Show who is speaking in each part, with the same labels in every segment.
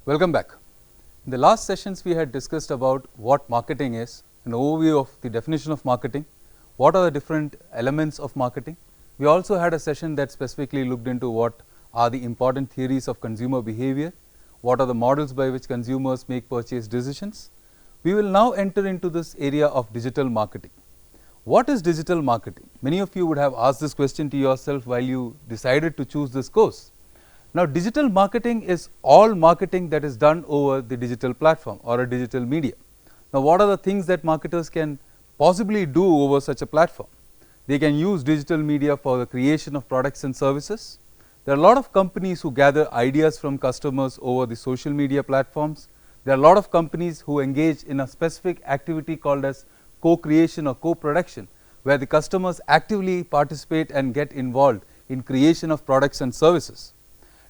Speaker 1: Welcome back. In the last sessions we had discussed about what marketing is, an overview of the definition of marketing, what are the different elements of marketing. We also had a session that specifically looked into what are the important theories of consumer behavior, what are the models by which consumers make purchase decisions. We will now enter into this area of digital marketing. What is digital marketing? Many of you would have asked this question to yourself while you decided to choose this course. Now, digital marketing is all marketing that is done over the digital platform or a digital media. Now, what are the things that marketers can possibly do over such a platform? They can use digital media for the creation of products and services. There are a lot of companies who gather ideas from customers over the social media platforms. There are a lot of companies who engage in a specific activity called as co-creation or co-production, where the customers actively participate and get involved in creation of products and services.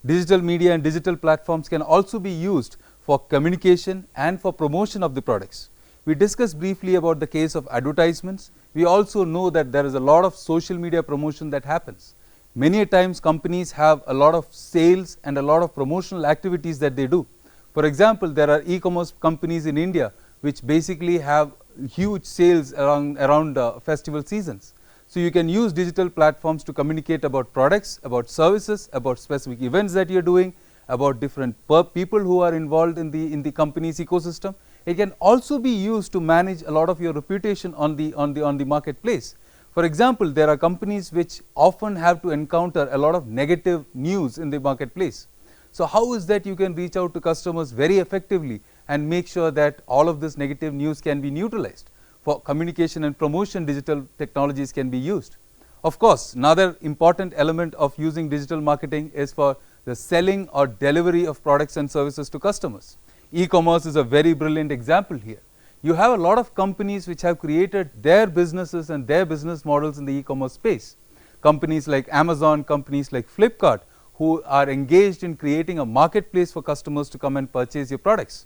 Speaker 1: Digital media and digital platforms can also be used for communication and for promotion of the products. We discussed briefly about the case of advertisements. We also know that there is a lot of social media promotion that happens. Many times companies have a lot of sales and a lot of promotional activities that they do. For example, there are e-commerce companies in India which basically have huge sales around festival seasons. So, you can use digital platforms to communicate about products, about services, about specific events that you are doing, about different people who are involved in the company's ecosystem. It can also be used to manage a lot of your reputation on the marketplace. For example, there are companies which often have to encounter a lot of negative news in the marketplace. So, how is that you can reach out to customers very effectively and make sure that all of this negative news can be neutralized? For communication and promotion, digital technologies can be used. Of course, another important element of using digital marketing is for the selling or delivery of products and services to customers. E-commerce is a very brilliant example here. You have a lot of companies which have created their businesses and their business models in the e-commerce space. Companies like Amazon, companies like Flipkart, who are engaged in creating a marketplace for customers to come and purchase your products.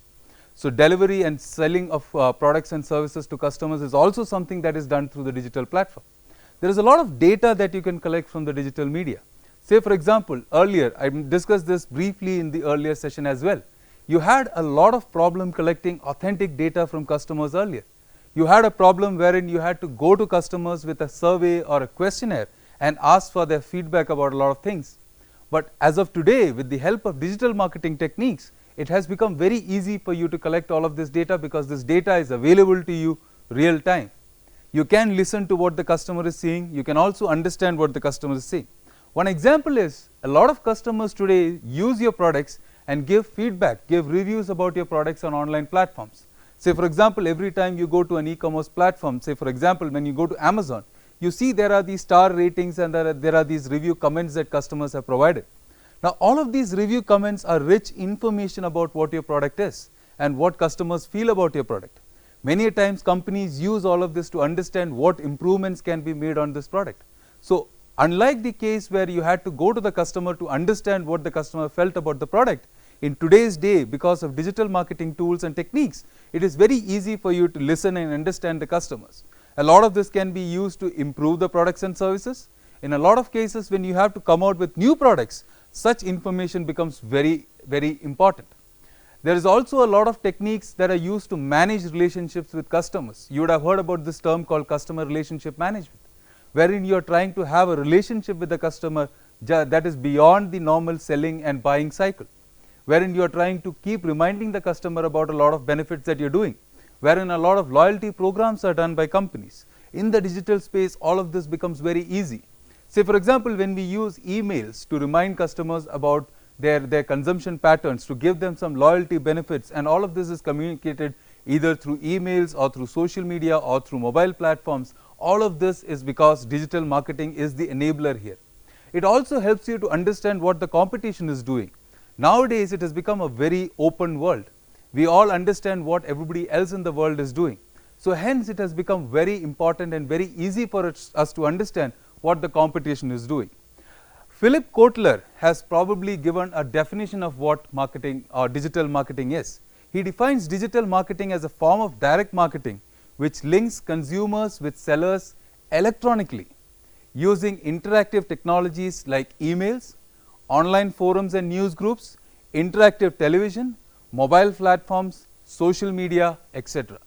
Speaker 1: So, delivery and selling of products and services to customers is also something that is done through the digital platform. There is a lot of data that you can collect from the digital media. Say for example, earlier I discussed this briefly in the earlier session as well. You had a lot of problem collecting authentic data from customers earlier. You had a problem wherein you had to go to customers with a survey or a questionnaire and ask for their feedback about a lot of things. But as of today, with the help of digital marketing techniques, it has become very easy for you to collect all of this data, because this data is available to you real time. You can listen to what the customer is saying. You can also understand what the customer is saying. One example is, a lot of customers today use your products and give feedback, give reviews about your products on online platforms. Say for example, every time you go to an e-commerce platform, say for example, when you go to Amazon, you see there are these star ratings and there are these review comments that customers have provided. Now, all of these review comments are rich information about what your product is and what customers feel about your product. Many times companies use all of this to understand what improvements can be made on this product. So, unlike the case where you had to go to the customer to understand what the customer felt about the product, in today's day, because of digital marketing tools and techniques, it is very easy for you to listen and understand the customers. A lot of this can be used to improve the products and services. In a lot of cases, when you have to come out with new products, such information becomes very important. There is also a lot of techniques that are used to manage relationships with customers. You would have heard about this term called customer relationship management, wherein you are trying to have a relationship with the customer that is beyond the normal selling and buying cycle, wherein you are trying to keep reminding the customer about a lot of benefits that you are doing, wherein a lot of loyalty programs are done by companies. In the digital space, all of this becomes very easy. Say for example, when we use emails to remind customers about their consumption patterns, to give them some loyalty benefits, and all of this is communicated either through emails or through social media or through mobile platforms. All of this is because digital marketing is the enabler here. It also helps you to understand what the competition is doing. Nowadays, it has become a very open world. We all understand what everybody else in the world is doing. So, hence it has become very important and very easy for us to understand what the competition is doing. Philip Kotler has probably given a definition of what marketing or digital marketing is. He defines digital marketing as a form of direct marketing which links consumers with sellers electronically using interactive technologies like emails, online forums and news groups, interactive television, mobile platforms, social media, etc.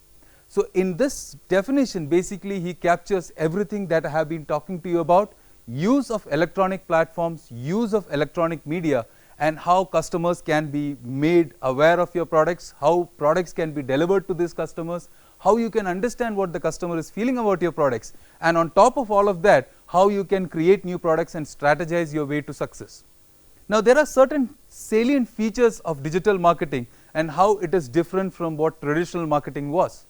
Speaker 1: So, in this definition basically he captures everything that I have been talking to you about: use of electronic platforms, use of electronic media, and how customers can be made aware of your products, how products can be delivered to these customers, how you can understand what the customer is feeling about your products, and on top of all of that, how you can create new products and strategize your way to success. Now, there are certain salient features of digital marketing and how it is different from what traditional marketing was.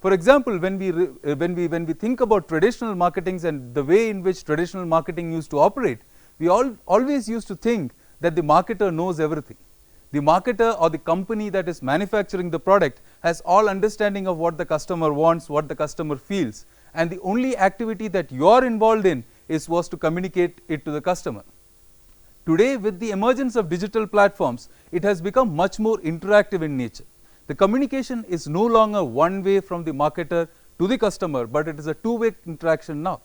Speaker 1: For example, when we think about traditional marketings and the way in which traditional marketing used to operate, we always used to think that the marketer knows everything. The marketer or the company that is manufacturing the product has all understanding of what the customer wants, what the customer feels, and the only activity that you are involved in was to communicate it to the customer. Today, with the emergence of digital platforms, it has become much more interactive in nature. The communication is no longer one way from the marketer to the customer, but it is a two-way interaction now.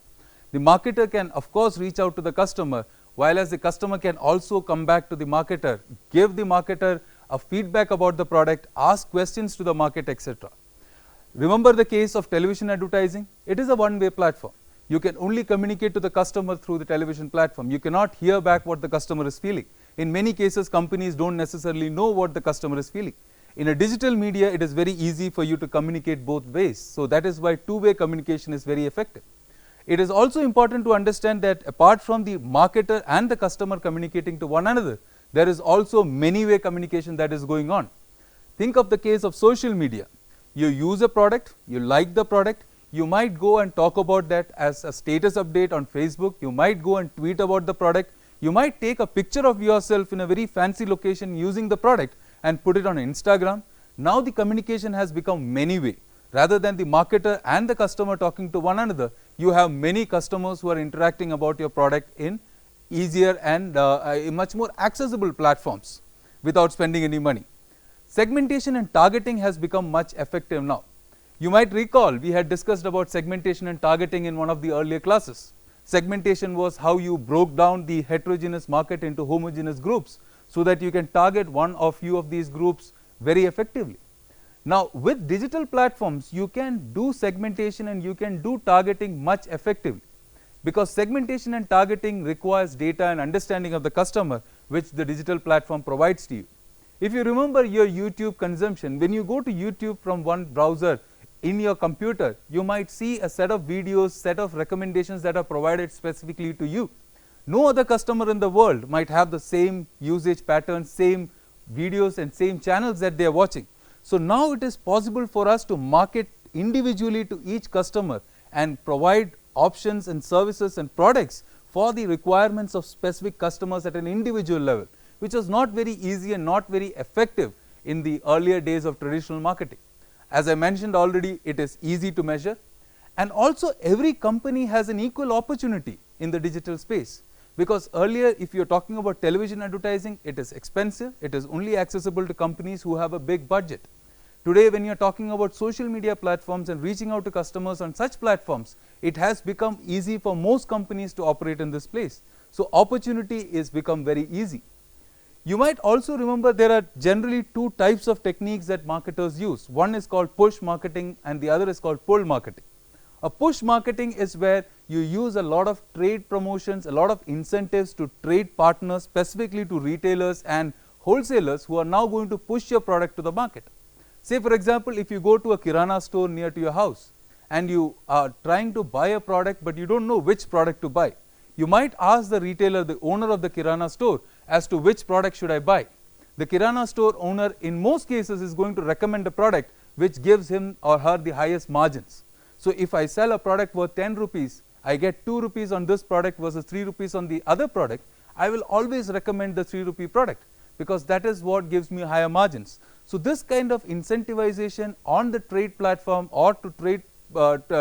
Speaker 1: The marketer can of course reach out to the customer, while as the customer can also come back to the marketer, give the marketer a feedback about the product, ask questions to the market, etc. Remember the case of television advertising? It is a one-way platform. You can only communicate to the customer through the television platform. You cannot hear back what the customer is feeling. In many cases, companies don't necessarily know what the customer is feeling. In a digital media, it is very easy for you to communicate both ways. So, that is why two-way communication is very effective. It is also important to understand that apart from the marketer and the customer communicating to one another, there is also many-way communication that is going on. Think of the case of social media. You use a product, you like the product, you might go and talk about that as a status update on Facebook, you might go and tweet about the product, you might take a picture of yourself in a very fancy location using the product and put it on Instagram. Now, the communication has become many-way. Rather than the marketer and the customer talking to one another, you have many customers who are interacting about your product in easier and much more accessible platforms without spending any money. Segmentation and targeting has become much effective now. You might recall we had discussed about segmentation and targeting in one of the earlier classes. Segmentation was how you broke down the heterogeneous market into homogeneous groups, so that you can target one or few of these groups very effectively. Now, with digital platforms, you can do segmentation and you can do targeting much effectively, because segmentation and targeting requires data and understanding of the customer, which the digital platform provides to you. If you remember your YouTube consumption, when you go to YouTube from one browser in your computer, you might see a set of videos, set of recommendations that are provided specifically to you. No other customer in the world might have the same usage patterns, same videos and same channels that they are watching. So, now it is possible for us to market individually to each customer and provide options and services and products for the requirements of specific customers at an individual level, which was not very easy and not very effective in the earlier days of traditional marketing. As I mentioned already, it is easy to measure, and also every company has an equal opportunity in the digital space. Because earlier, if you are talking about television advertising, it is expensive, it is only accessible to companies who have a big budget. Today, when you are talking about social media platforms and reaching out to customers on such platforms, it has become easy for most companies to operate in this place. So, opportunity is become very easy. You might also remember there are generally two types of techniques that marketers use. One is called push marketing and the other is called pull marketing. A push marketing is where you use a lot of trade promotions, a lot of incentives to trade partners, specifically to retailers and wholesalers who are now going to push your product to the market. Say for example, if you go to a kirana store near to your house and you are trying to buy a product, but you don't know which product to buy, you might ask the retailer, the owner of the kirana store, as to which product should I buy. The kirana store owner in most cases is going to recommend a product which gives him or her the highest margins. So, if I sell a product worth 10 rupees, I get 2 rupees on this product versus 3 rupees on the other product, I will always recommend the 3 rupee product, because that is what gives me higher margins. So, this kind of incentivization on the trade platform or to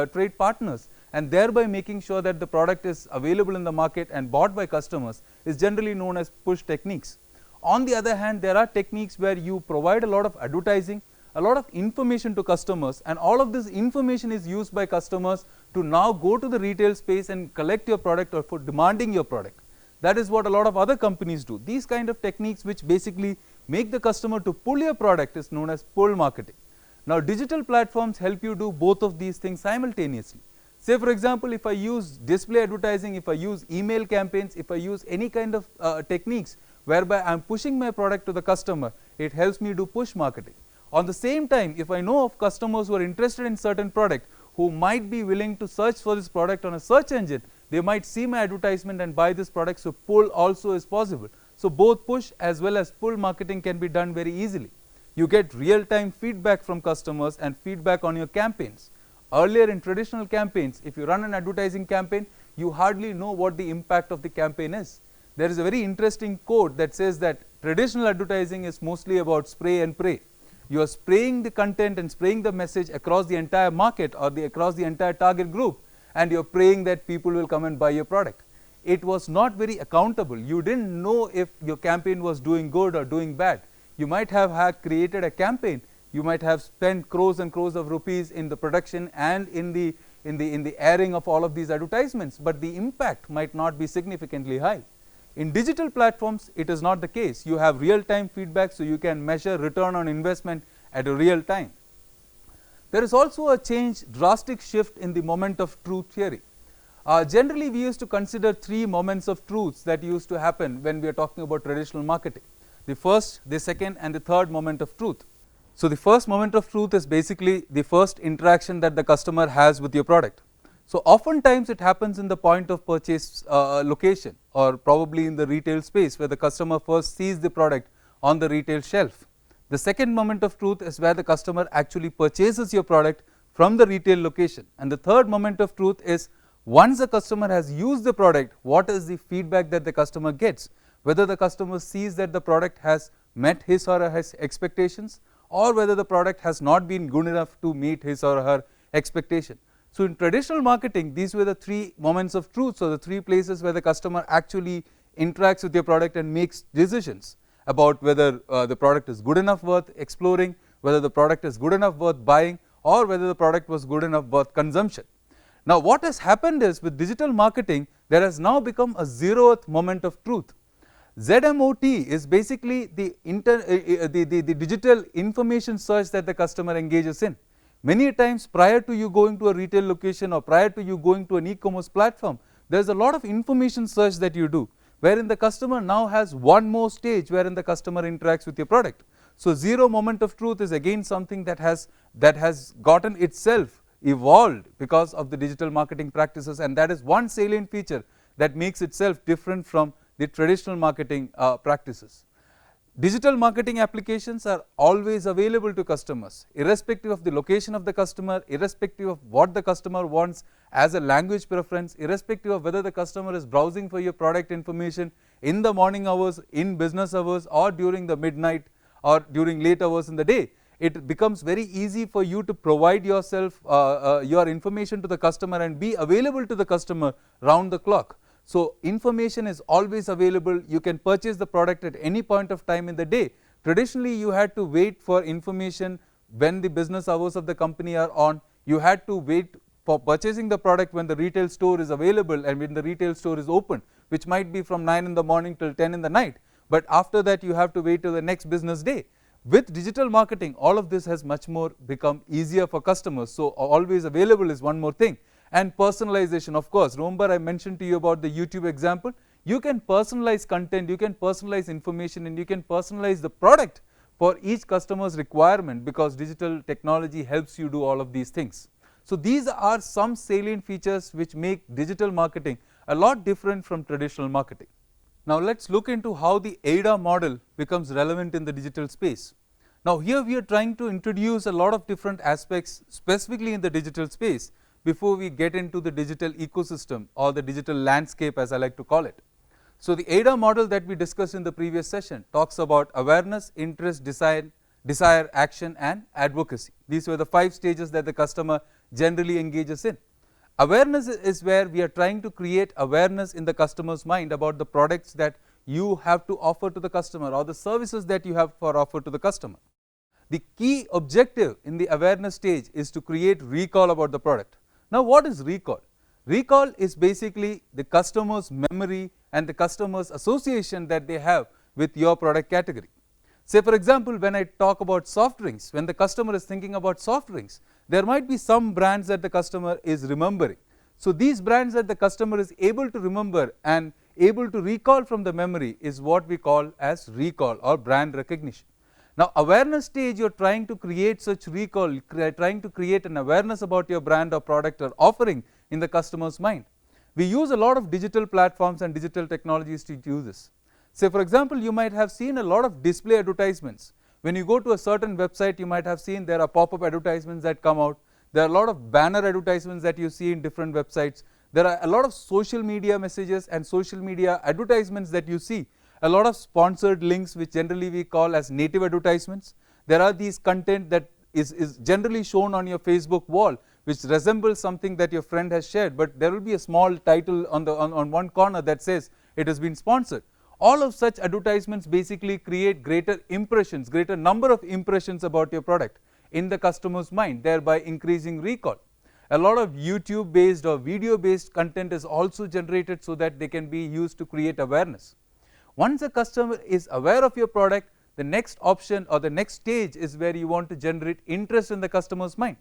Speaker 1: trade partners, and thereby making sure that the product is available in the market and bought by customers, is generally known as push techniques. On the other hand, there are techniques where you provide a lot of advertising, a lot of information to customers, and all of this information is used by customers to now go to the retail space and collect your product or for demanding your product. That is what a lot of other companies do. These kind of techniques, which basically make the customer to pull your product is known as pull marketing. Now, digital platforms help you do both of these things simultaneously. Say for example, if I use display advertising, if I use email campaigns, if I use any kind of techniques whereby I am pushing my product to the customer, it helps me do push marketing. On the same time, if I know of customers who are interested in certain product, who might be willing to search for this product on a search engine, they might see my advertisement and buy this product, so pull also is possible. So both push as well as pull marketing can be done very easily. You get real-time feedback from customers and feedback on your campaigns. Earlier in traditional campaigns, if you run an advertising campaign, you hardly know what the impact of the campaign is. There is a very interesting quote that says that traditional advertising is mostly about spray and pray. You are spraying the content and spraying the message across the entire market or across the entire target group, and you are praying that people will come and buy your product. It was not very accountable. You didn't know if your campaign was doing good or doing bad. You might have created a campaign, you might have spent crores and crores of rupees in the production and in the airing of all of these advertisements, but the impact might not be significantly high. In digital platforms, it is not the case. You have real-time feedback, so you can measure return on investment at a real time. There is also a drastic shift in the moment of truth theory. Generally, we used to consider three moments of truths that used to happen when we are talking about traditional marketing: the first, the second, and the third moment of truth. So the first moment of truth is basically the first interaction that the customer has with your product. So oftentimes it happens in the point of purchase location, or probably in the retail space, where the customer first sees the product on the retail shelf. The second moment of truth is where the customer actually purchases your product from the retail location, and the third moment of truth is once the customer has used the product, what is the feedback that the customer gets, whether the customer sees that the product has met his or her expectations, or whether the product has not been good enough to meet his or her expectation. So in traditional marketing, these were the three moments of truth, so the three places where the customer actually interacts with your product and makes decisions about whether the product is good enough worth exploring, whether the product is good enough worth buying, or whether the product was good enough worth consumption. Now what has happened is, with digital marketing, there has now become a zeroth moment of truth. ZMOT is basically the digital information search that the customer engages in. Many times prior to you going to a retail location or prior to you going to an e-commerce platform, there is a lot of information search that you do, wherein the customer now has one more stage wherein the customer interacts with your product. So zero moment of truth is again something that has gotten itself evolved because of the digital marketing practices, and that is one salient feature that makes itself different from the traditional marketing practices. Digital marketing applications are always available to customers, irrespective of the location of the customer, irrespective of what the customer wants as a language preference, irrespective of whether the customer is browsing for your product information in the morning hours, in business hours, or during the midnight or during late hours in the day. It becomes very easy for you to provide yourself your information to the customer and be available to the customer round the clock. So information is always available. You can purchase the product at any point of time in the day. Traditionally, you had to wait for information when the business hours of the company are on. You had to wait for purchasing the product when the retail store is available and when the retail store is open, which might be from 9 in the morning till 10 in the night. But after that, you have to wait till the next business day. With digital marketing, all of this has much more become easier for customers. So always available is one more thing. And personalization, of course. Remember, I mentioned to you about the YouTube example. You can personalize content, you can personalize information, and you can personalize the product for each customer's requirement, because digital technology helps you do all of these things. So these are some salient features which make digital marketing a lot different from traditional marketing. Now let's look into how the AIDA model becomes relevant in the digital space. Now here we are trying to introduce a lot of different aspects specifically in the digital space before we get into the digital ecosystem or the digital landscape, as I like to call it. So the AIDA model that we discussed in the previous session talks about awareness, interest, desire, action, and advocacy. These were the 5 stages that the customer generally engages in. Awareness is where we are trying to create awareness in the customer's mind about the products that you have to offer to the customer or the services that you have for offer to the customer. The key objective in the awareness stage is to create recall about the product. Now what is recall? Recall is basically the customer's memory and the customer's association that they have with your product category. Say for example, when I talk about soft drinks, when the customer is thinking about soft drinks, there might be some brands that the customer is remembering. So, these brands that the customer is able to remember and able to recall from the memory is what we call as recall or brand recognition. Now, awareness stage, you are trying to create such recall, trying to create an awareness about your brand or product or offering in the customer's mind. We use a lot of digital platforms and digital technologies to do this. Say for example, you might have seen a lot of display advertisements. When you go to a certain website, you might have seen there are pop-up advertisements that come out. There are a lot of banner advertisements that you see in different websites. There are a lot of social media messages and social media advertisements that you see. A lot of sponsored links, which generally we call as native advertisements. There are these content that is generally shown on your Facebook wall, which resembles something that your friend has shared, but there will be a small title on one corner that says it has been sponsored. All of such advertisements basically create greater impressions, greater number of impressions about your product in the customer's mind, thereby increasing recall. A lot of YouTube based or video based content is also generated so that they can be used to create awareness. Once a customer is aware of your product, the next option or the next stage is where you want to generate interest in the customer's mind.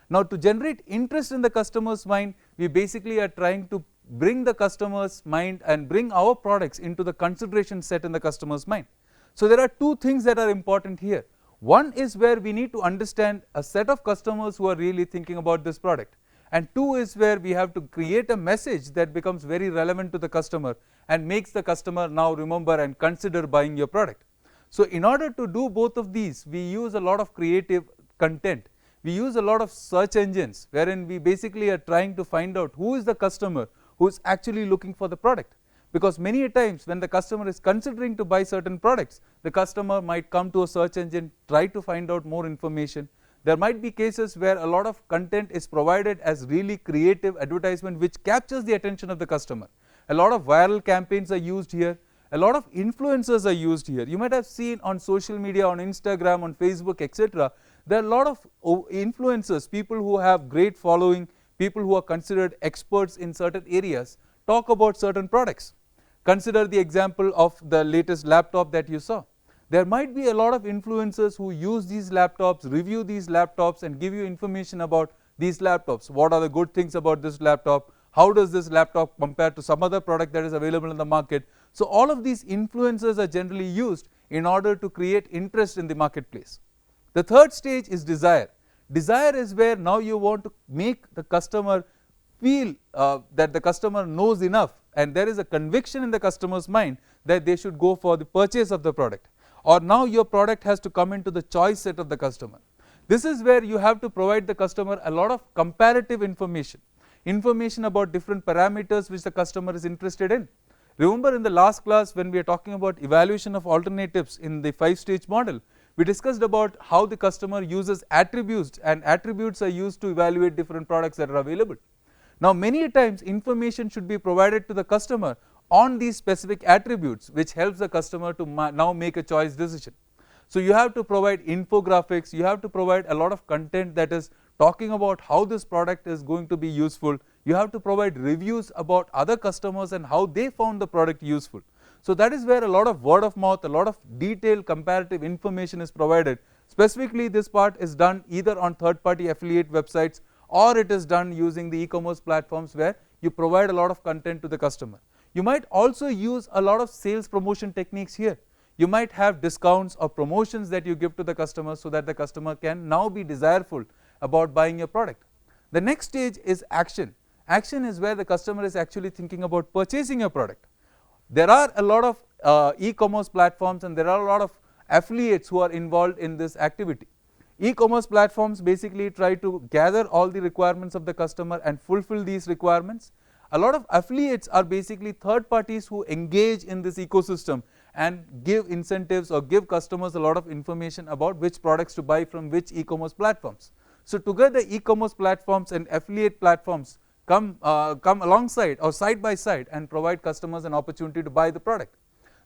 Speaker 1: Now, to generate interest in the customer's mind, we basically are trying to bring the customer's mind and bring our products into the consideration set in the customer's mind. So, there are two things that are important here. One is where we need to understand a set of customers who are really thinking about this product, and two is where we have to create a message that becomes very relevant to the customer and makes the customer now remember and consider buying your product. So, in order to do both of these, we use a lot of creative content. We use a lot of search engines wherein we basically are trying to find out who is the customer who is actually looking for the product, because many a times when the customer is considering to buy certain products, the customer might come to a search engine, try to find out more information. There might be cases where a lot of content is provided as really creative advertisement which captures the attention of the customer. A lot of viral campaigns are used here, a lot of influencers are used here. You might have seen on social media, on Instagram, on Facebook, etc. There are a lot of influencers, people who have great following, people who are considered experts in certain areas, talk about certain products. Consider the example of the latest laptop that you saw. There might be a lot of influencers who use these laptops, review these laptops and give you information about these laptops. What are the good things about this laptop? How does this laptop compare to some other product that is available in the market? So, all of these influencers are generally used in order to create interest in the marketplace. The third stage is desire. Desire is where now you want to make the customer feel that the customer knows enough and there is a conviction in the customer's mind that they should go for the purchase of the product, or now your product has to come into the choice set of the customer. This is where you have to provide the customer a lot of comparative information about different parameters which the customer is interested in. Remember in the last class when we are talking about evaluation of alternatives in the 5-stage model, we discussed about how the customer uses attributes, and attributes are used to evaluate different products that are available. Now, many times information should be provided to the customer on these specific attributes which helps the customer to now make a choice decision. So, you have to provide infographics, you have to provide a lot of content that is talking about how this product is going to be useful, you have to provide reviews about other customers and how they found the product useful. So, that is where a lot of word of mouth, a lot of detailed comparative information is provided. Specifically, this part is done either on third party affiliate websites or it is done using the e-commerce platforms where you provide a lot of content to the customer. You might also use a lot of sales promotion techniques here. You might have discounts or promotions that you give to the customer so that the customer can now be desireful about buying your product. The next stage is action. Action is where the customer is actually thinking about purchasing your product. There are a lot of e-commerce platforms and there are a lot of affiliates who are involved in this activity. E-commerce platforms basically try to gather all the requirements of the customer and fulfill these requirements. A lot of affiliates are basically third parties who engage in this ecosystem and give incentives or give customers a lot of information about which products to buy from which e-commerce platforms. So, together e-commerce platforms and affiliate platforms come alongside or side by side and provide customers an opportunity to buy the product.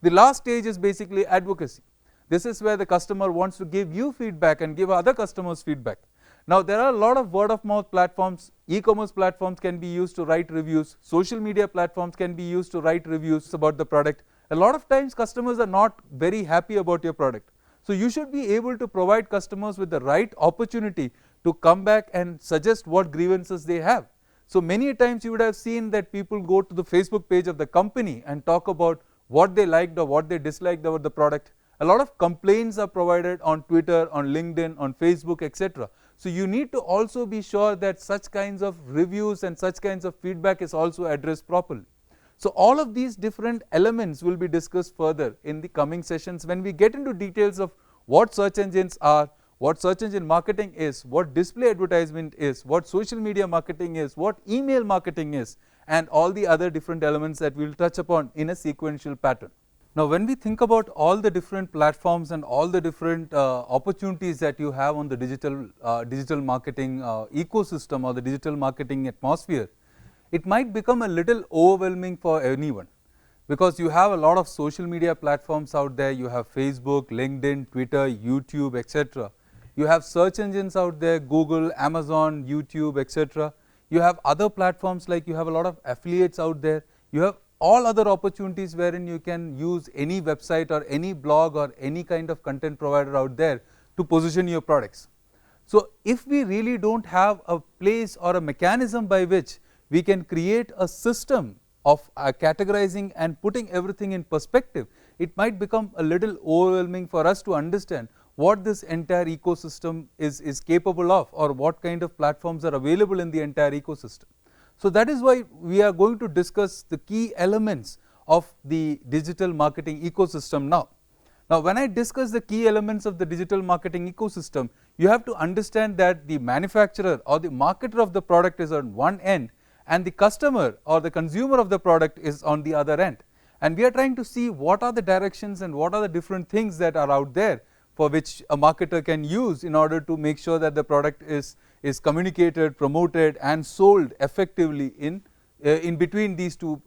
Speaker 1: The last stage is basically advocacy. This is where the customer wants to give you feedback and give other customers feedback. Now, there are a lot of word of mouth platforms, e-commerce platforms can be used to write reviews, social media platforms can be used to write reviews about the product. A lot of times customers are not very happy about your product. So you should be able to provide customers with the right opportunity to come back and suggest what grievances they have. So many times you would have seen that people go to the Facebook page of the company and talk about what they liked or what they disliked about the product. A lot of complaints are provided on Twitter, on LinkedIn, on Facebook, etc. So you need to also be sure that such kinds of reviews and such kinds of feedback is also addressed properly. So all of these different elements will be discussed further in the coming sessions when we get into details of what search engines are, what search engine marketing is, what display advertisement is, what social media marketing is, what email marketing is, and all the other different elements that we will touch upon in a sequential pattern. Now when we think about all the different platforms and all the different opportunities that you have on the digital marketing ecosystem or the digital marketing atmosphere, it might become a little overwhelming for anyone, because you have a lot of social media platforms out there. You have Facebook, LinkedIn, Twitter, YouTube, etc. You have search engines out there, Google, Amazon, YouTube, etc. You have other platforms, like you have a lot of affiliates out there. You have all other opportunities wherein you can use any website or any blog or any kind of content provider out there to position your products. So if we really don't have a place or a mechanism by which we can create a system of categorizing and putting everything in perspective, it might become a little overwhelming for us to understand what this entire ecosystem is capable of, or what kind of platforms are available in the entire ecosystem. So that is why we are going to discuss the key elements of the digital marketing ecosystem now. Now when I discuss the key elements of the digital marketing ecosystem, you have to understand that the manufacturer or the marketer of the product is on one end, and the customer or the consumer of the product is on the other end, and we are trying to see what are the directions and what are the different things that are out there for which a marketer can use in order to make sure that the product is communicated, promoted, and sold effectively in between these two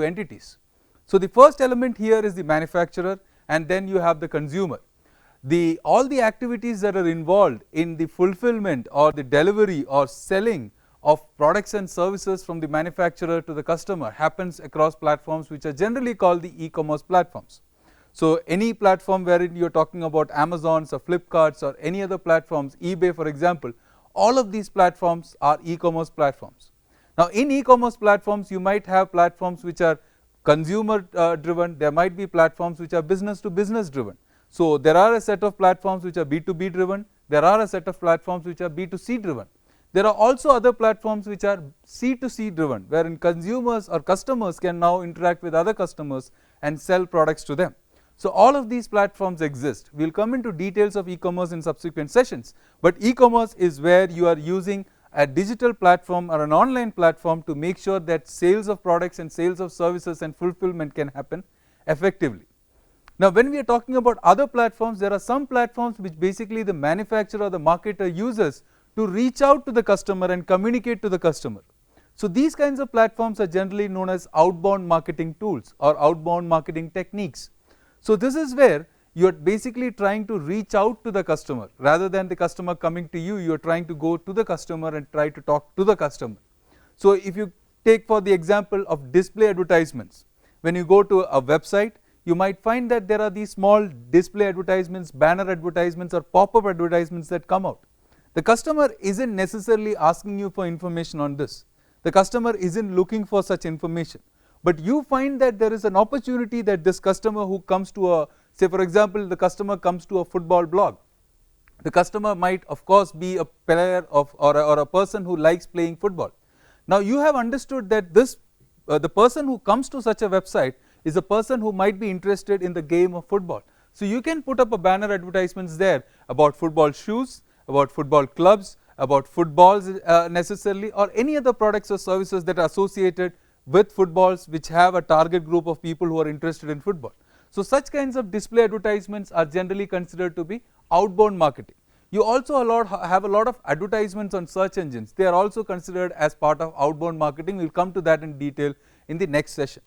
Speaker 1: entities. So the first element here is the manufacturer, and then you have the consumer. All the activities that are involved in the fulfillment or the delivery or selling of products and services from the manufacturer to the customer happens across platforms which are generally called the e-commerce platforms. So any platform wherein you are talking about Amazons or Flipkarts or any other platforms, eBay for example, all of these platforms are e-commerce platforms. Now in e-commerce platforms you might have platforms which are consumer driven, there might be platforms which are business to business driven. So there are a set of platforms which are B2B driven, there are a set of platforms which are B2C driven. There are also other platforms which are C2C driven, wherein consumers or customers can now interact with other customers and sell products to them. So all of these platforms exist. We will come into details of e-commerce in subsequent sessions, but e-commerce is where you are using a digital platform or an online platform to make sure that sales of products and sales of services and fulfillment can happen effectively. Now when we are talking about other platforms, there are some platforms which basically the manufacturer or the marketer uses to reach out to the customer and communicate to the customer. So these kinds of platforms are generally known as outbound marketing tools or outbound marketing techniques. So this is where you are basically trying to reach out to the customer rather than the customer coming to you. You are trying to go to the customer and try to talk to the customer. So if you take for the example of display advertisements, when you go to a website, you might find that there are these small display advertisements, banner advertisements, or pop-up advertisements that come out. The customer isn't necessarily asking you for information on this. The customer isn't looking for such information, but you find that there is an opportunity that this customer who comes to a, say for example, the customer comes to a football blog. The customer might of course be a player of or a person who likes playing football. Now you have understood that this the person who comes to such a website is a person who might be interested in the game of football. So you can put up a banner advertisements there about football shoes, about football clubs, about footballs necessarily, or any other products or services that are associated with footballs which have a target group of people who are interested in football. So such kinds of display advertisements are generally considered to be outbound marketing. You also have a lot of advertisements on search engines. They are also considered as part of outbound marketing. We will come to that in detail in the next session.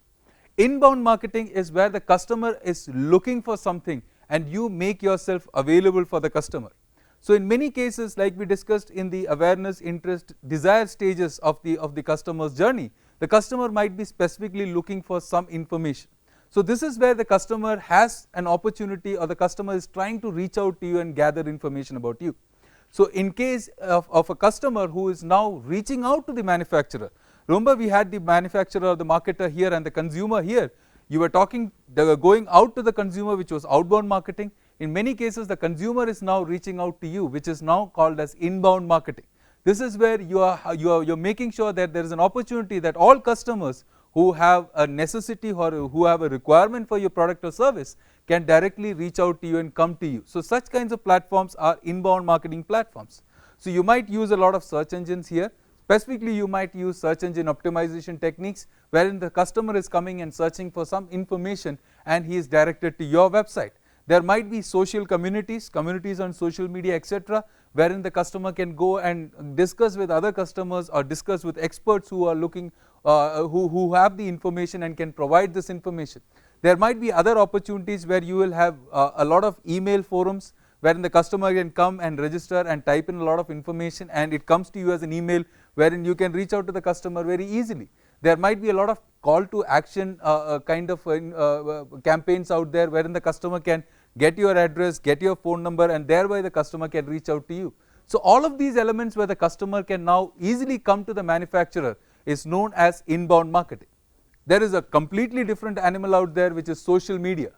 Speaker 1: Inbound marketing is where the customer is looking for something and you make yourself available for the customer. So in many cases, like we discussed in the awareness, interest, desire stages of the customer's journey, the customer might be specifically looking for some information. So this is where the customer has an opportunity, or the customer is trying to reach out to you and gather information about you. So in case of a customer who is now reaching out to the manufacturer, remember we had the manufacturer or the marketer here and the consumer here. You were talking, they were going out to the consumer, which was outbound marketing. In many cases the consumer is now reaching out to you, which is now called as inbound marketing. This is where you're making sure that there is an opportunity that all customers who have a necessity or who have a requirement for your product or service can directly reach out to you and come to you. So such kinds of platforms are inbound marketing platforms. So you might use a lot of search engines here. Specifically you might use search engine optimization techniques, wherein the customer is coming and searching for some information and he is directed to your website. There might be social communities on social media, etc., wherein the customer can go and discuss with other customers or discuss with experts who are looking, who have the information and can provide this information. There might be other opportunities where you will have a lot of email forums, wherein the customer can come and register and type in a lot of information and it comes to you as an email, wherein you can reach out to the customer very easily. There might be a lot of call to action kind of campaigns out there, wherein the customer can get your address, get your phone number, and thereby the customer can reach out to you. So all of these elements where the customer can now easily come to the manufacturer is known as inbound marketing. There is a completely different animal out there, which is social media.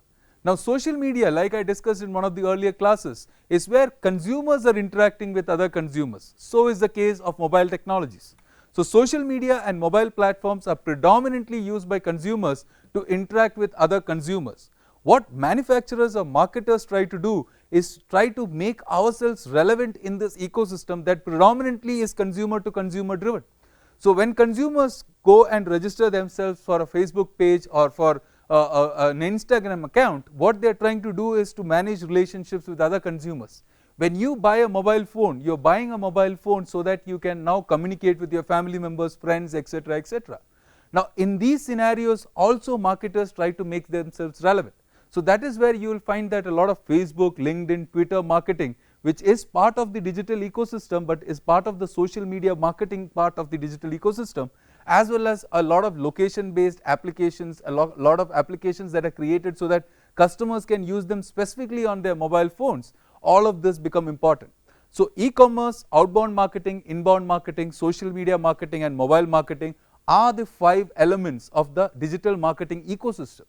Speaker 1: Now social media, like I discussed in one of the earlier classes, is where consumers are interacting with other consumers. So is the case of mobile technologies. So social media and mobile platforms are predominantly used by consumers to interact with other consumers. What manufacturers or marketers try to do is try to make ourselves relevant in this ecosystem that predominantly is consumer to consumer driven. So when consumers go and register themselves for a Facebook page or for an Instagram account, what they are trying to do is to manage relationships with other consumers. When you buy a mobile phone, you are buying a mobile phone so that you can now communicate with your family members, friends, etc., etc. Now in these scenarios also marketers try to make themselves relevant. So that is where you will find that a lot of Facebook, LinkedIn, Twitter marketing, which is part of the digital ecosystem but is part of the social media marketing part of the digital ecosystem, as well as a lot of location based applications, a lot of applications that are created so that customers can use them specifically on their mobile phones. All of this become important. So e-commerce, outbound marketing, inbound marketing, social media marketing and mobile marketing are the 5 elements of the digital marketing ecosystem.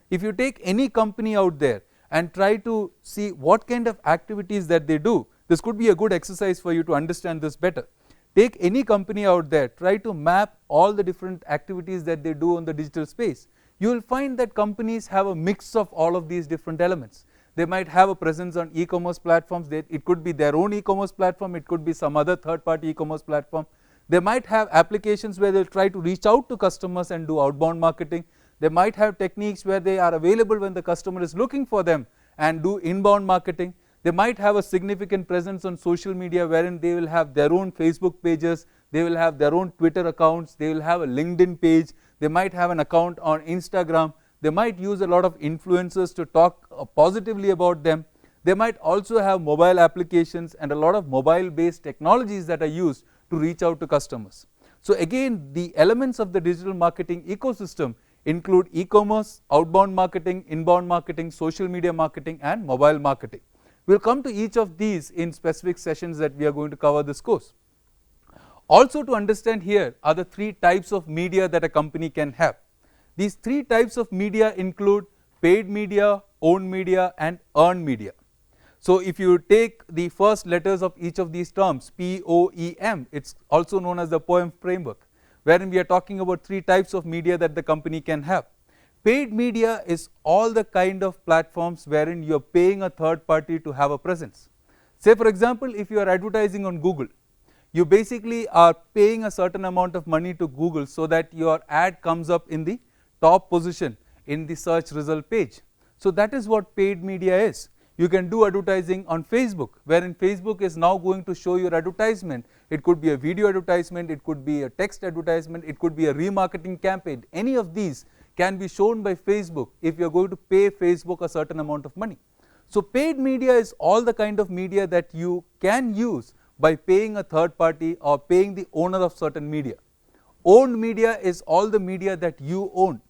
Speaker 1: If you take any company out there and try to see what kind of activities that they do, this could be a good exercise for you to understand this better. Take any company out there, try to map all the different activities that they do on the digital space. You will find that companies have a mix of all of these different elements. They might have a presence on e-commerce platforms, it could be their own e-commerce platform, it could be some other third party e-commerce platform. They might have applications where they will try to reach out to customers and do outbound marketing. They might have techniques where they are available when the customer is looking for them and do inbound marketing. They might have a significant presence on social media, wherein they will have their own Facebook pages, they will have their own Twitter accounts, they will have a LinkedIn page, they might have an account on Instagram, they might use a lot of influencers to talk positively about them. They might also have mobile applications and a lot of mobile based technologies that are used to reach out to customers. So again, the elements of the digital marketing ecosystem include e-commerce, outbound marketing, inbound marketing, social media marketing and mobile marketing. We will come to each of these in specific sessions that we are going to cover this course. Also to understand here are the 3 types of media that a company can have. These 3 types of media include paid media, owned media and earned media. So if you take the first letters of each of these terms, POEM, it is also known as the POEM framework, wherein we are talking about 3 types of media that the company can have. Paid media is all the kind of platforms wherein you are paying a third party to have a presence. Say for example, if you are advertising on Google, you basically are paying a certain amount of money to Google so that your ad comes up in the top position in the search result page. So that is what paid media is. You can do advertising on Facebook, wherein Facebook is now going to show your advertisement. It could be a video advertisement, it could be a text advertisement, it could be a remarketing campaign. Any of these can be shown by Facebook if you are going to pay Facebook a certain amount of money. So paid media is all the kind of media that you can use by paying a third party or paying the owner of certain media. Owned media is all the media that you own.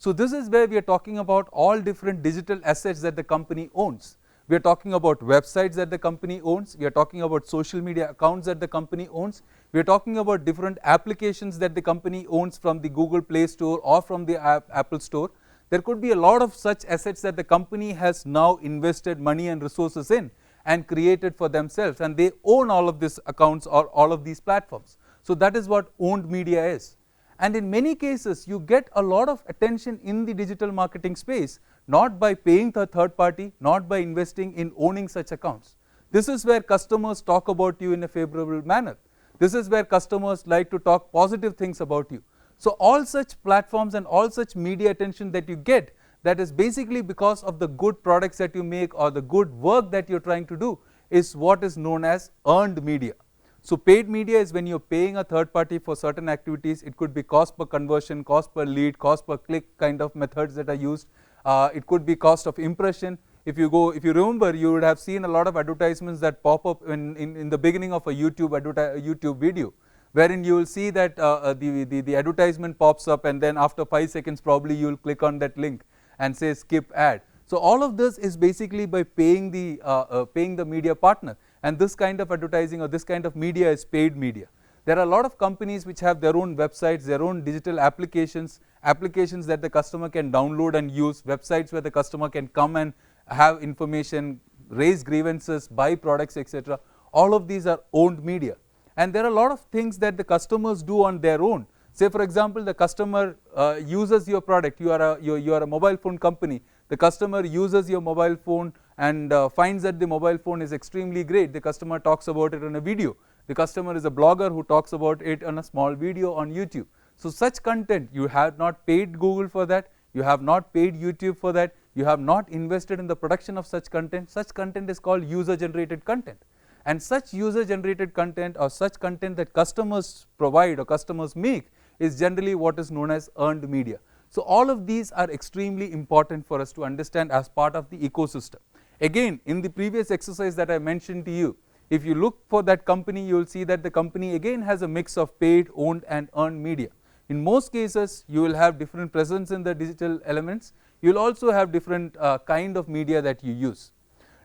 Speaker 1: So this is where we are talking about all different digital assets that the company owns. We are talking about websites that the company owns, we are talking about social media accounts that the company owns, we are talking about different applications that the company owns from the Google Play Store or from the Apple Store. There could be a lot of such assets that the company has now invested money and resources in and created for themselves, and they own all of these accounts or all of these platforms. So that is what owned media is. And in many cases you get a lot of attention in the digital marketing space, not by paying the third party, not by investing in owning such accounts. This is where customers talk about you in a favorable manner. This is where customers like to talk positive things about you. So all such platforms and all such media attention that you get, that is basically because of the good products that you make or the good work that you are trying to do, is what is known as earned media. So paid media is when you are paying a third party for certain activities. It could be cost per conversion, cost per lead, cost per click kind of methods that are used. It could be cost of impression. If you remember, you would have seen a lot of advertisements that pop up in the beginning of a YouTube video, wherein you will see that the advertisement pops up, and then after 5 seconds probably you will click on that link and say skip ad. So all of this is basically by paying the media partner, and this kind of advertising or this kind of media is paid media. There are a lot of companies which have their own websites, their own digital applications that the customer can download and use, websites where the customer can come and have information, raise grievances, buy products, etc. All of these are owned media, and there are a lot of things that the customers do on their own. Say for example, the customer uses your product. You are a mobile phone company. The customer uses your mobile phone and finds that the mobile phone is extremely great. The customer talks about it in a video. The customer is a blogger who talks about it on a small video on YouTube. So such content, you have not paid Google for that, you have not paid YouTube for that, you have not invested in the production of such content. Such content is called user generated content, and such user generated content or such content that customers provide or customers make is generally what is known as earned media. So all of these are extremely important for us to understand as part of the ecosystem. Again, in the previous exercise that I mentioned to you, if you look for that company, you will see that the company again has a mix of paid, owned and earned media. In most cases you will have different presence in the digital elements. You will also have different kind of media that you use.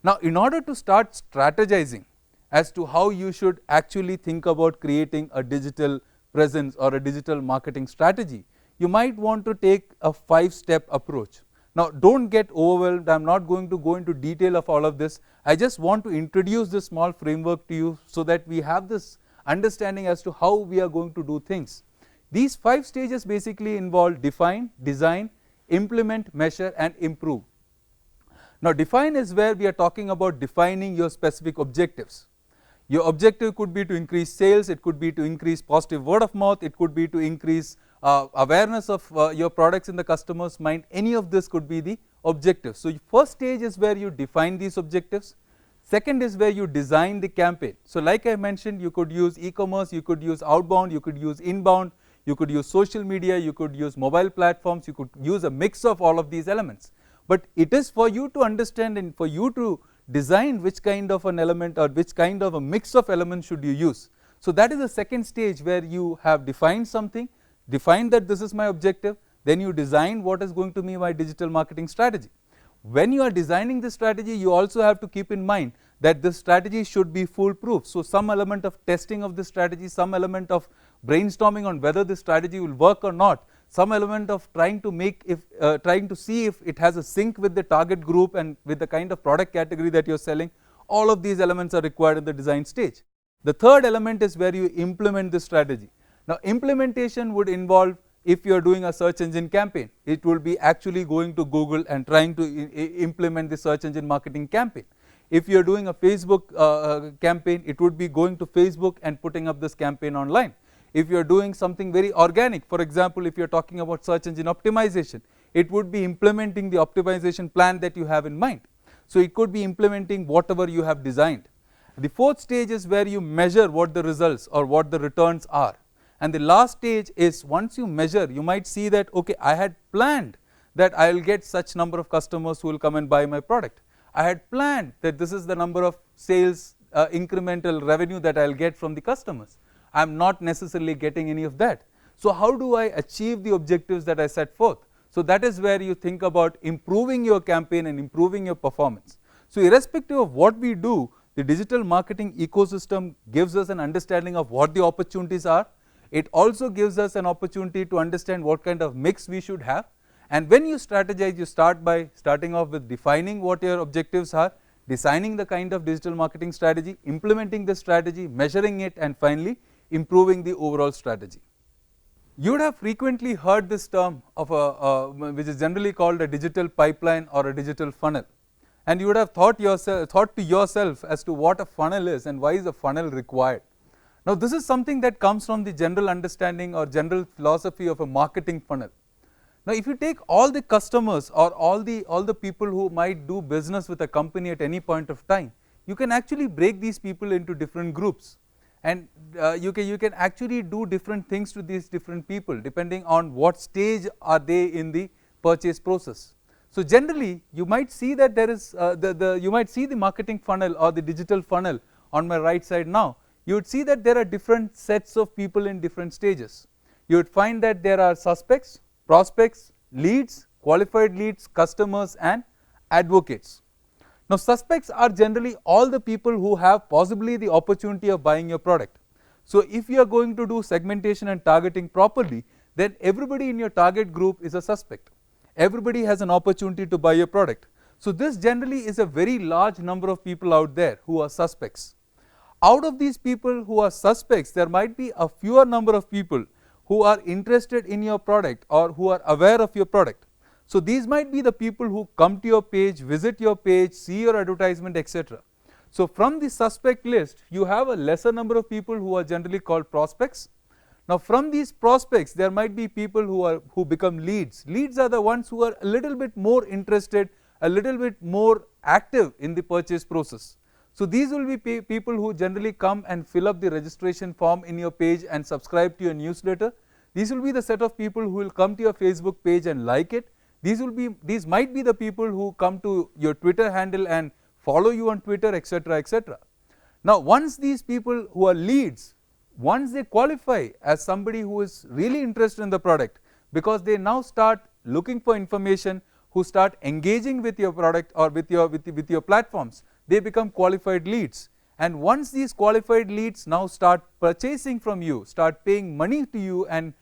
Speaker 1: Now in order to start strategizing as to how you should actually think about creating a digital presence or a digital marketing strategy, you might want to take a 5-step approach. Now don't get overwhelmed, I am not going to go into detail of all of this. I just want to introduce this small framework to you so that we have this understanding as to how we are going to do things. These 5 stages basically involve define, design, implement, measure and improve. Now define is where we are talking about defining your specific objectives. Your objective could be to increase sales, it could be to increase positive word of mouth, it could be to increase awareness of your products in the customer's mind. Any of this could be the objective. So first stage is where you define these objectives. Second is where you design the campaign. So like I mentioned, you could use e-commerce, you could use outbound, you could use inbound, you could use social media, you could use mobile platforms, you could use a mix of all of these elements. But it is for you to understand and for you to design which kind of an element or which kind of a mix of elements should you use. So that is the second stage where you have defined something, defined that this is my objective, then you design what is going to be my digital marketing strategy. When you are designing this strategy, you also have to keep in mind that this strategy should be foolproof. So some element of testing of this strategy, some element of brainstorming on whether this strategy will work or not, some element of trying to see if it has a sync with the target group and with the kind of product category that you are selling. All of these elements are required in the design stage. The third element is where you implement this strategy. Now implementation would involve, if you are doing a search engine campaign, it will be actually going to Google and trying to implement the search engine marketing campaign. If you are doing a Facebook campaign, it would be going to Facebook and putting up this campaign online. If you are doing something very organic, for example, if you are talking about search engine optimization, it would be implementing the optimization plan that you have in mind. So it could be implementing whatever you have designed. The fourth stage is where you measure what the results or what the returns are. And the last stage is, once you measure, you might see that, okay, I had planned that I will get such number of customers who will come and buy my product. I had planned that this is the number of sales incremental revenue that I will get from the customers. I am not necessarily getting any of that. So how do I achieve the objectives that I set forth? So that is where you think about improving your campaign and improving your performance. So irrespective of what we do, the digital marketing ecosystem gives us an understanding of what the opportunities are. It also gives us an opportunity to understand what kind of mix we should have. And when you strategize, you start by starting off with defining what your objectives are, designing the kind of digital marketing strategy, implementing the strategy, measuring it, and finally improving the overall strategy. You would have frequently heard this term of which is generally called a digital pipeline or a digital funnel. And you would have thought to yourself as to what a funnel is and why is a funnel required. Now this is something that comes from the general understanding or general philosophy of a marketing funnel. Now if you take all the customers or all the people who might do business with a company at any point of time, you can actually break these people into different groups, and you can actually do different things to these different people depending on what stage are they in the purchase process. So generally you might see that there is you might see the marketing funnel or the digital funnel on my right side now. You would see that there are different sets of people in different stages. You would find that there are suspects, prospects, leads, qualified leads, customers, and advocates. Now suspects are generally all the people who have possibly the opportunity of buying your product. So if you are going to do segmentation and targeting properly, then everybody in your target group is a suspect. Everybody has an opportunity to buy your product. So this generally is a very large number of people out there who are suspects. Out of these people who are suspects, there might be a fewer number of people who are interested in your product or who are aware of your product. So these might be the people who come to your page, visit your page, see your advertisement, etc. So from the suspect list, you have a lesser number of people who are generally called prospects. Now from these prospects, there might be people who become leads. Leads are the ones who are a little bit more interested, a little bit more active in the purchase process. So these will be people who generally come and fill up the registration form in your page and subscribe to your newsletter. These will be the set of people who will come to your Facebook page and like it. These might be the people who come to your Twitter handle and follow you on Twitter, etc., etc. Now once these people who are leads, once they qualify as somebody who is really interested in the product, because they now start looking for information, who start engaging with your product or with your platforms, they become qualified leads. And once these qualified leads now start purchasing from you, start paying money to you and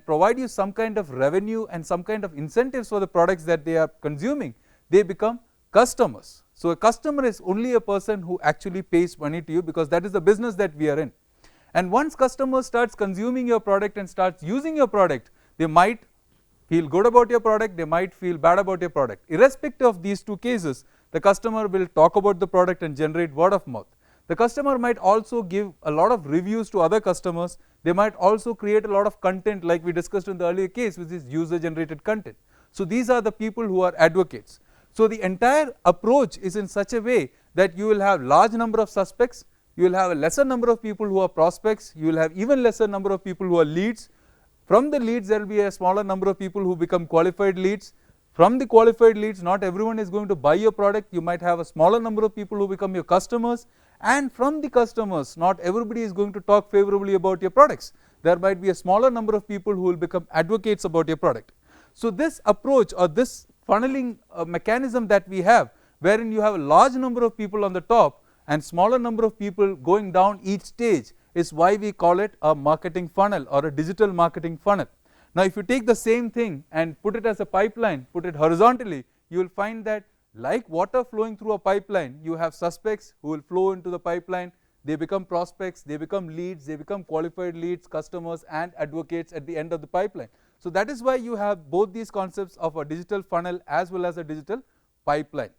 Speaker 1: provide you some kind of revenue and some kind of incentives for the products that they are consuming, they become customers. So a customer is only a person who actually pays money to you, because that is the business that we are in. And once customer starts consuming your product and starts using your product, they might feel good about your product, they might feel bad about your product. Irrespective of these two cases, the customer will talk about the product and generate word of mouth. The customer might also give a lot of reviews to other customers. They might also create a lot of content, like we discussed in the earlier case, which is user generated content. So these are the people who are advocates. So the entire approach is in such a way that you will have large number of suspects, you will have a lesser number of people who are prospects, you will have even lesser number of people who are leads. From the leads, there will be a smaller number of people who become qualified leads. From the qualified leads, not everyone is going to buy your product, you might have a smaller number of people who become your customers, and from the customers, not everybody is going to talk favorably about your products. There might be a smaller number of people who will become advocates about your product. So this approach or this funneling mechanism that we have, wherein you have a large number of people on the top and smaller number of people going down each stage, is why we call it a marketing funnel or a digital marketing funnel. Now if you take the same thing and put it as a pipeline, put it horizontally, you will find that like water flowing through a pipeline, you have suspects who will flow into the pipeline, they become prospects, they become leads, they become qualified leads, customers, and advocates at the end of the pipeline. So that is why you have both these concepts of a digital funnel as well as a digital pipeline.